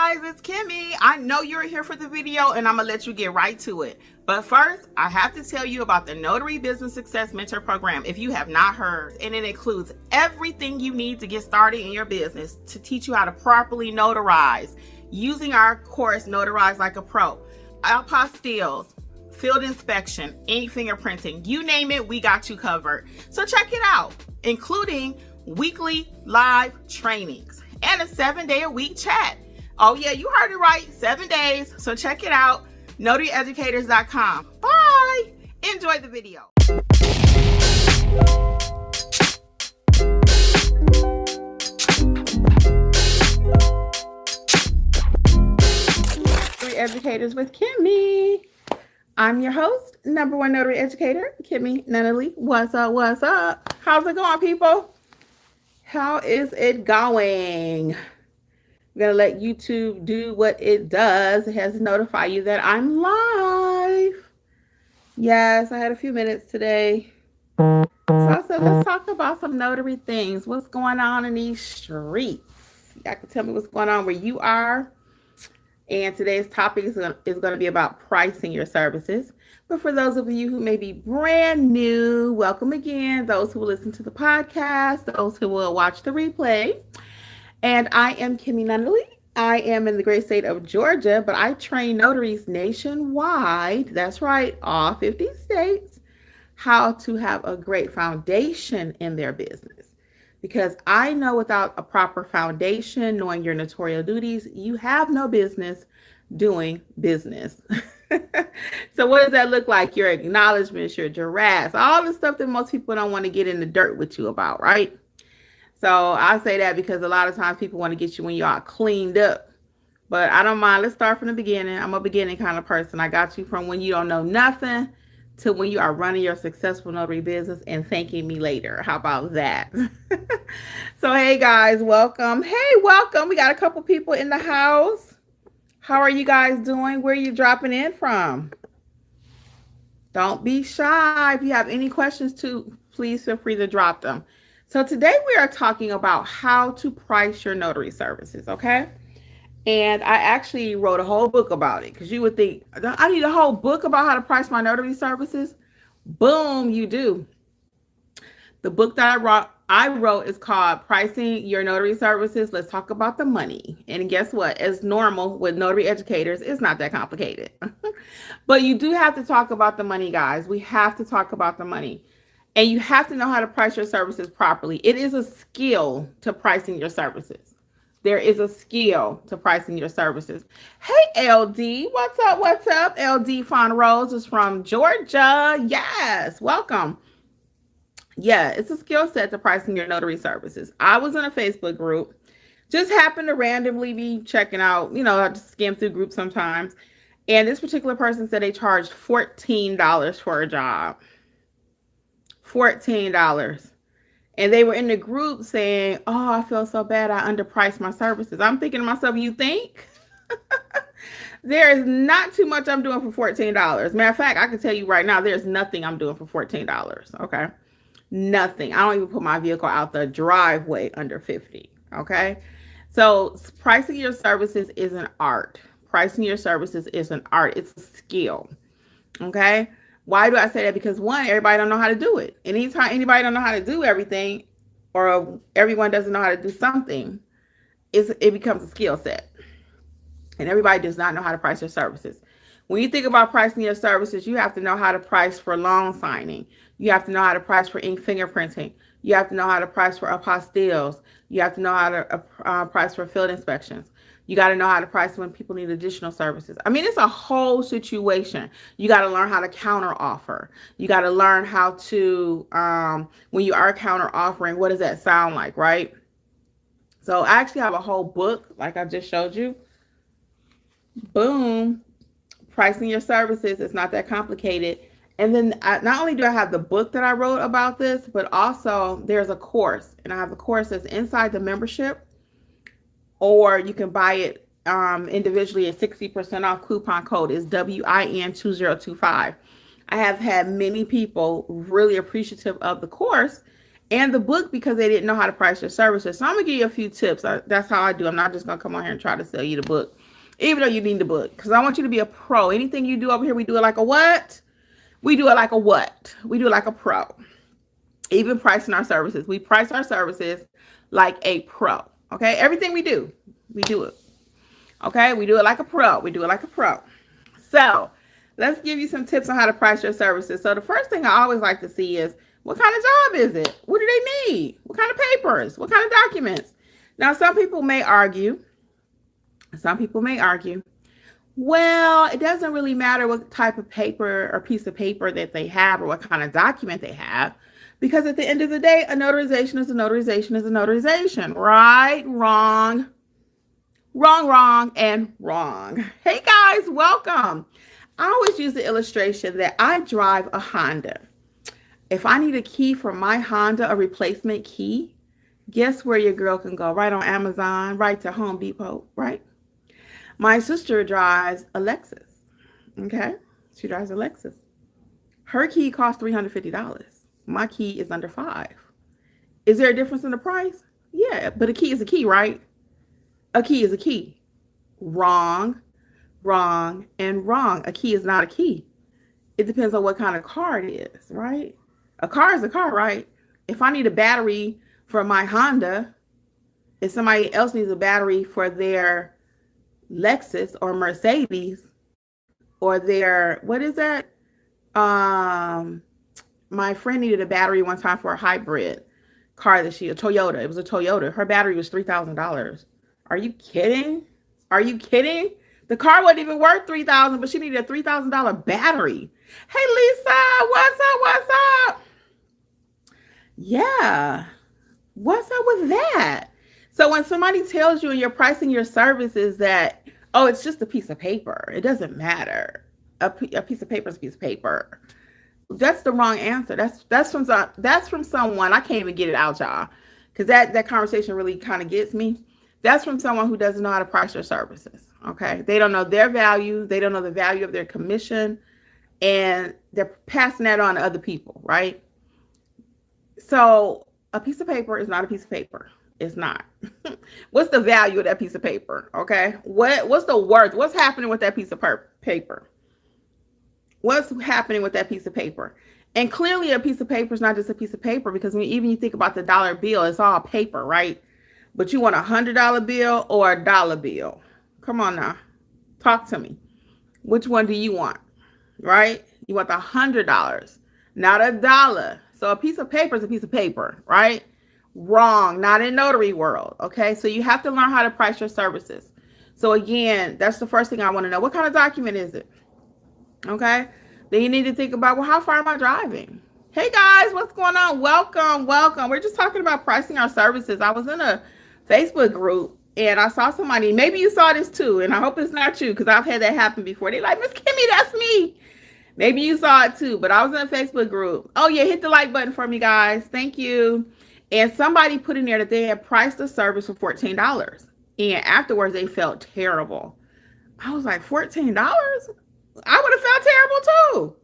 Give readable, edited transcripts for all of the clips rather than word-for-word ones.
guys, it's Kimmi. I know you're here for the video and I'm gonna let you get right to it. But first, I have to tell you about the Notary Business Success Mentor Program if you have not heard. And it includes everything you need to get started in your business to teach you how to properly notarize using our course, Notarize Like a Pro. Apostilles, field inspection, ink fingerprinting, you name it, we got you covered. So check it out, including weekly live trainings and a 7-day-a-week chat. Oh yeah, you heard it right, 7 days. So check it out, notaryeducators.com. Bye. Enjoy the video. Notary Educators with Kimmi. I'm your host, #1 notary educator, Kimmi Nunnally. What's up? What's up? How's it going, people? How is it going? I'm going to let YouTube do what it does. It has to notify you that I'm live. Yes, I had a few minutes today. So I said, let's talk about some notary things. What's going on in these streets? Y'all can tell me what's going on where you are. And today's topic is going to be about pricing your services. But for those of you who may be brand new, welcome again. Those who will listen to the podcast, those who will watch the replay. And I am Kimmi Nunnally. I am in the great state of Georgia, but I train notaries nationwide. That's right, all 50 states, how to have a great foundation in their business. Because I know without a proper foundation, knowing your notarial duties, you have no business doing business. So what does that look like? Your acknowledgments, your Jurats, all the stuff that most people don't want to get in the dirt with you about, right? So I say that because a lot of times people want to get you when you are cleaned up. But I don't mind. Let's start from the beginning. I'm a beginning kind of person. I got you from when you don't know nothing to when you are running your successful notary business and thanking me later. How about that? So, hey guys, welcome. Hey, welcome. We got a couple people in the house. How are you guys doing? Where are you dropping in from? Don't be shy. If you have any questions too, please feel free to drop them. So today we are talking about how to price your notary services, okay? And I actually wrote a whole book about it because you would think, I need a whole book about how to price my notary services. Boom, you do. The book that I wrote is called Pricing Your Notary Services. Let's talk about the money. And guess what? As normal with notary educators, it's not that complicated. But you do have to talk about the money, guys. We have to talk about the money. And you have to know how to price your services properly. It is a skill to pricing your services. There is a skill to pricing your services. Hey, LD, what's up? What's up? LD Fon Rose is from Georgia. Yes, welcome. Yeah, it's a skill set to pricing your notary services. I was in a Facebook group, just happened to randomly be checking out, I just skim through groups sometimes. And this particular person said they charged $14 for a job. $14. And they were in the group saying, oh, I feel so bad. I underpriced my services. I'm thinking to myself, you think? There is not too much I'm doing for $14. Matter of fact, I can tell you right now, there's nothing I'm doing for $14. Okay. Nothing. I don't even put my vehicle out the driveway under 50. Okay. So pricing your services is an art. Pricing your services is an art. It's a skill. Okay. Why do I say that? Because one, everybody don't know how to do it. And anytime anybody don't know how to do everything, or everyone doesn't know how to do something, it becomes a skill set. And everybody does not know how to price their services. When you think about pricing your services, you have to know how to price for loan signing. You have to know how to price for ink fingerprinting. You have to know how to price for apostilles. You have to know how to price for field inspections. You got to know how to price when people need additional services. I mean, it's a whole situation. You got to learn how to counter offer. You got to learn how to, when you are counter offering, what does that sound like, right? So I actually have a whole book, like I just showed you. Boom. Pricing your services. It's not that complicated. And then not only do I have the book that I wrote about this, but also there's a course. And I have a course that's inside the membership. Or you can buy it individually at 60% off. Coupon code is WIN2025. I have had many people really appreciative of the course and the book because they didn't know how to price their services. So I'm gonna give you a few tips. That's how I do. I'm not just gonna come on here and try to sell you the book, even though you need the book, because I want you to be a pro. Anything you do over here, we do it like a what? We do it like a what? We do it like a pro. Even pricing our services, we price our services like a pro. Okay, everything we do it. Okay, we do it like a pro. We do it like a pro. So let's give you some tips on how to price your services. So the first thing I always like to see is, what kind of job is it? What do they need? What kind of papers? What kind of documents? Now, some people may argue, well, it doesn't really matter what type of paper or piece of paper that they have or what kind of document they have, because at the end of the day, a notarization is a notarization is a notarization. Right, wrong, and wrong. Hey guys, welcome. I always use the illustration that I drive a Honda. If I need a key for my Honda, a replacement key, guess where your girl can go? Right on Amazon, right to Home Depot, right? My sister drives a Lexus, okay? She drives a Lexus. Her key costs $350. My key is under $5. Is there a difference in the price? Yeah, but a key is a key, right? A key is a key. Wrong, and wrong. A key is not a key. It depends on what kind of car it is, right? A car is a car, right? If I need a battery for my Honda, if somebody else needs a battery for their Lexus or Mercedes or their, what is that? My friend needed a battery one time for a hybrid car that a Toyota. It was a Toyota. Her battery was $3,000. Are you kidding? The car wasn't even worth $3,000, but she needed a $3,000 battery. Hey, Lisa, what's up? Yeah, what's up with that? So when somebody tells you and you're pricing your services that, oh, it's just a piece of paper, it doesn't matter. A piece of paper is a piece of paper. That's the wrong answer. That's from someone. I can't even get it out, y'all, because that conversation really kind of gets me. That's from someone who doesn't know how to price their services. Okay, they don't know their value. They don't know the value of their commission, and they're passing that on to other people, right? So a piece of paper is not a piece of paper. It's not. What's the value of that piece of paper? Okay, what's the worth? What's happening with that piece of paper? What's happening with that piece of paper? And clearly a piece of paper is not just a piece of paper, because when even you think about the dollar bill, it's all paper, right? But you want a $100 bill or a dollar bill? Come on now, talk to me. Which one do you want, right? You want the $100, not a dollar. So a piece of paper is a piece of paper, right? Wrong, not in notary world, okay? So you have to learn how to price your services. So again, that's the first thing I want to know. What kind of document is it? Okay, then you need to think about, well, how far am I driving? Hey guys, what's going on? Welcome. We're just talking about pricing our services. I was in a Facebook group and I saw somebody, maybe you saw this too, and I hope it's not you, because I've had that happen before. They're like, Miss Kimmi, that's me. Maybe you saw it too, but I was in a Facebook group. Oh yeah, hit the like button for me, guys. Thank you. And somebody put in there that they had priced the service for $14. And afterwards they felt terrible. I was like, $14? I would have felt terrible too.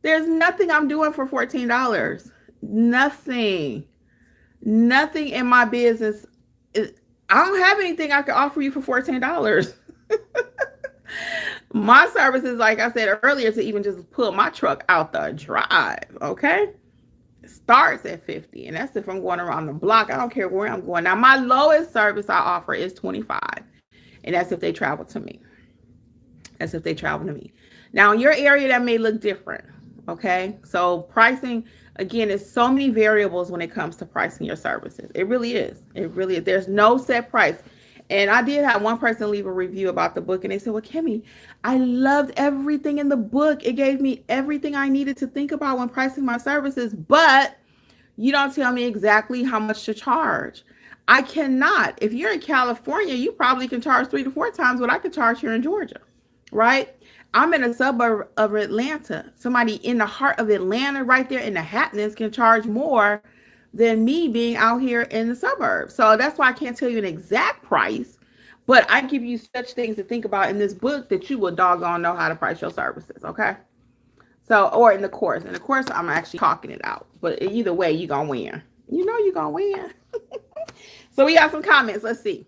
There's nothing I'm doing for $14. Nothing in my business. I don't have anything I can offer you for $14. My services, like I said earlier, to even just pull my truck out the drive, okay, starts at $50, and that's if I'm going around the block. I don't care where I'm going. Now, my lowest service I offer is $25, and that's if they travel to me. Now, in your area, that may look different, okay? So pricing, again, is so many variables when it comes to pricing your services. It really is. There's no set price. And I did have one person leave a review about the book, and they said, well, Kimmi, I loved everything in the book. It gave me everything I needed to think about when pricing my services, but you don't tell me exactly how much to charge. I cannot. If you're in California, you probably can charge 3 to 4 times what I could charge here in Georgia, right? I'm in a suburb of Atlanta. Somebody in the heart of Atlanta, right there in the Hamptons, can charge more than me being out here in the suburbs. So that's why I can't tell you an exact price, but I give you such things to think about in this book that you will doggone know how to price your services, okay? So, or in the course. In the course, I'm actually talking it out. But either way, you're going to win. You know you're going to win. So we got some comments. Let's see.